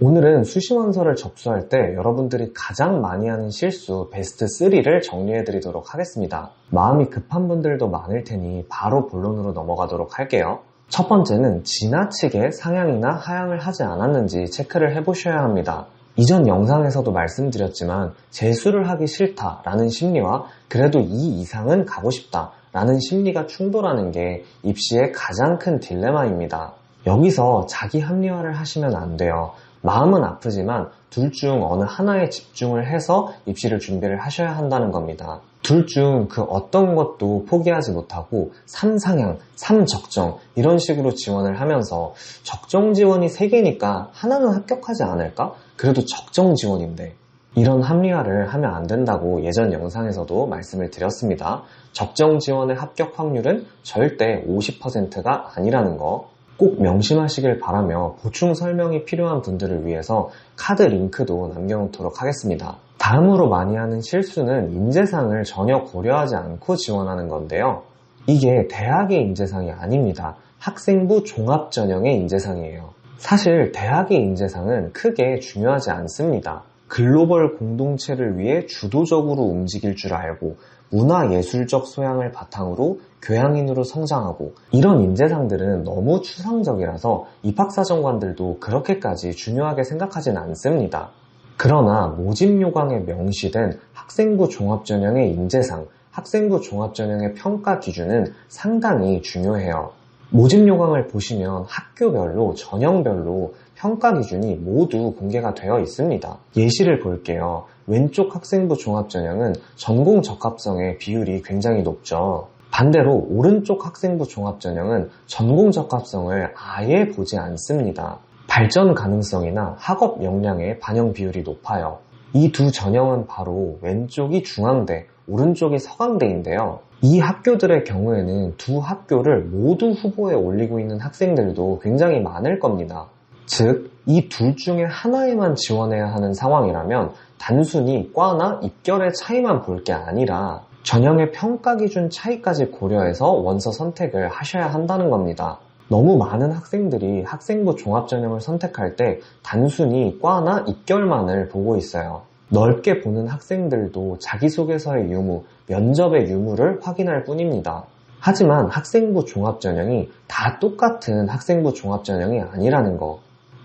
오늘은 수시원서를 접수할 때 여러분들이 가장 많이 하는 실수 베스트 3를 정리해드리도록 하겠습니다. 마음이 급한 분들도 많을 테니 바로 본론으로 넘어가도록 할게요. 첫 번째는 지나치게 상향이나 하향을 하지 않았는지 체크를 해보셔야 합니다. 이전 영상에서도 말씀드렸지만 재수를 하기 싫다라는 심리와 그래도 이 이상은 가고 싶다라는 심리가 충돌하는 게 입시의 가장 큰 딜레마입니다. 여기서 자기 합리화를 하시면 안 돼요. 마음은 아프지만 둘 중 어느 하나에 집중을 해서 입시를 준비를 하셔야 한다는 겁니다. 둘 중 그 어떤 것도 포기하지 못하고 3상향, 3적정 이런 식으로 지원을 하면서 적정 지원이 3개니까 하나는 합격하지 않을까? 그래도 적정 지원인데 이런 합리화를 하면 안 된다고 예전 영상에서도 말씀을 드렸습니다. 적정 지원의 합격 확률은 절대 50%가 아니라는 거 꼭 명심하시길 바라며 보충 설명이 필요한 분들을 위해서 카드 링크도 남겨놓도록 하겠습니다. 다음으로 많이 하는 실수는 인재상을 전혀 고려하지 않고 지원하는 건데요. 이게 대학의 인재상이 아닙니다. 학생부 종합전형의 인재상이에요. 사실 대학의 인재상은 크게 중요하지 않습니다. 글로벌 공동체를 위해 주도적으로 움직일 줄 알고 문화예술적 소양을 바탕으로 교양인으로 성장하고 이런 인재상들은 너무 추상적이라서 입학사정관들도 그렇게까지 중요하게 생각하진 않습니다. 그러나 모집 요강에 명시된 학생부 종합전형의 인재상, 학생부 종합전형의 평가 기준은 상당히 중요해요. 모집 요강을 보시면 학교별로, 전형별로 평가 기준이 모두 공개가 되어 있습니다. 예시를 볼게요. 왼쪽 학생부 종합전형은 전공 적합성의 비율이 굉장히 높죠. 반대로 오른쪽 학생부 종합전형은 전공 적합성을 아예 보지 않습니다. 발전 가능성이나 학업 역량의 반영 비율이 높아요. 이 두 전형은 바로 왼쪽이 중앙대, 오른쪽이 서강대인데요. 이 학교들의 경우에는 두 학교를 모두 후보에 올리고 있는 학생들도 굉장히 많을 겁니다. 즉, 이 둘 중에 하나에만 지원해야 하는 상황이라면 단순히 과나 입결의 차이만 볼 게 아니라 전형의 평가 기준 차이까지 고려해서 원서 선택을 하셔야 한다는 겁니다. 너무 많은 학생들이 학생부 종합전형을 선택할 때 단순히 과나 입결만을 보고 있어요. 넓게 보는 학생들도 자기소개서의 유무, 면접의 유무를 확인할 뿐입니다. 하지만 학생부 종합전형이 다 똑같은 학생부 종합전형이 아니라는 거,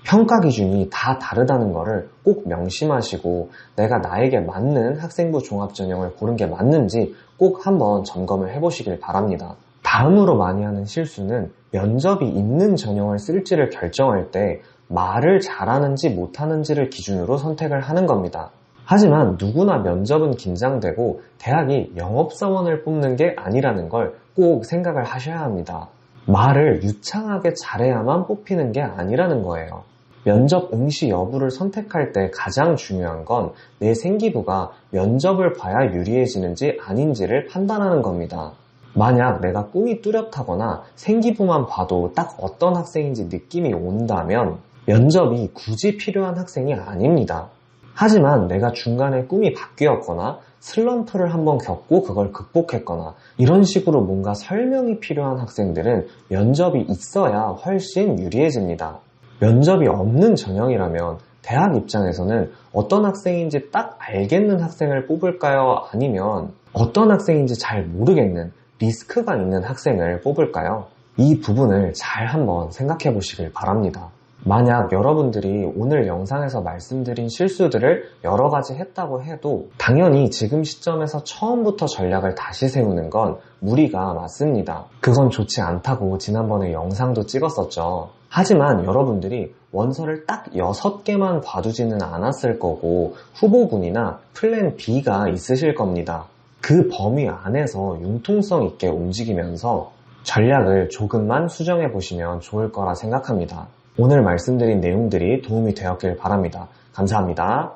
평가 기준이 다 다르다는 거를 꼭 명심하시고 내가 나에게 맞는 학생부 종합전형을 고른 게 맞는지 꼭 한번 점검을 해보시길 바랍니다. 다음으로 많이 하는 실수는 면접이 있는 전형을 쓸지를 결정할 때 말을 잘하는지 못하는지를 기준으로 선택을 하는 겁니다. 하지만 누구나 면접은 긴장되고 대학이 영업사원을 뽑는 게 아니라는 걸 꼭 생각을 하셔야 합니다. 말을 유창하게 잘해야만 뽑히는 게 아니라는 거예요. 면접 응시 여부를 선택할 때 가장 중요한 건 내 생기부가 면접을 봐야 유리해지는지 아닌지를 판단하는 겁니다. 만약 내가 꿈이 뚜렷하거나 생기부만 봐도 딱 어떤 학생인지 느낌이 온다면 면접이 굳이 필요한 학생이 아닙니다. 하지만 내가 중간에 꿈이 바뀌었거나 슬럼프를 한번 겪고 그걸 극복했거나 이런 식으로 뭔가 설명이 필요한 학생들은 면접이 있어야 훨씬 유리해집니다. 면접이 없는 전형이라면 대학 입장에서는 어떤 학생인지 딱 알겠는 학생을 뽑을까요? 아니면 어떤 학생인지 잘 모르겠는 리스크가 있는 학생을 뽑을까요? 이 부분을 잘 한번 생각해 보시길 바랍니다. 만약 여러분들이 오늘 영상에서 말씀드린 실수들을 여러 가지 했다고 해도 당연히 지금 시점에서 처음부터 전략을 다시 세우는 건 무리가 맞습니다. 그건 좋지 않다고 지난번에 영상도 찍었었죠. 하지만 여러분들이 원서를 딱 6개만 봐두지는 않았을 거고 후보군이나 플랜 B가 있으실 겁니다. 그 범위 안에서 융통성 있게 움직이면서 전략을 조금만 수정해 보시면 좋을 거라 생각합니다. 오늘 말씀드린 내용들이 도움이 되었길 바랍니다. 감사합니다.